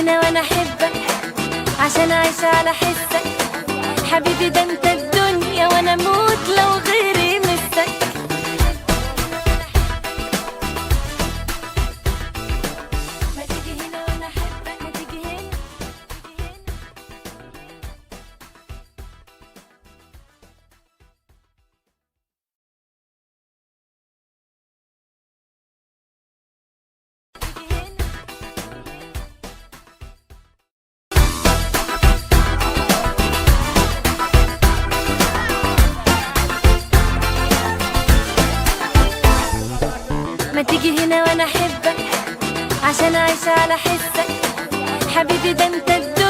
هنا وانا احبك عشان اعيش على حسك. حبيبي ده انت الدنيا وانا اموت لو غيري مسك. ما تيجي هنا وانا احبك، ما تيجي هنا. ما تيجي هنا وانا احبك عشان اعيش على حسك. حبيبي ده انت الدنيا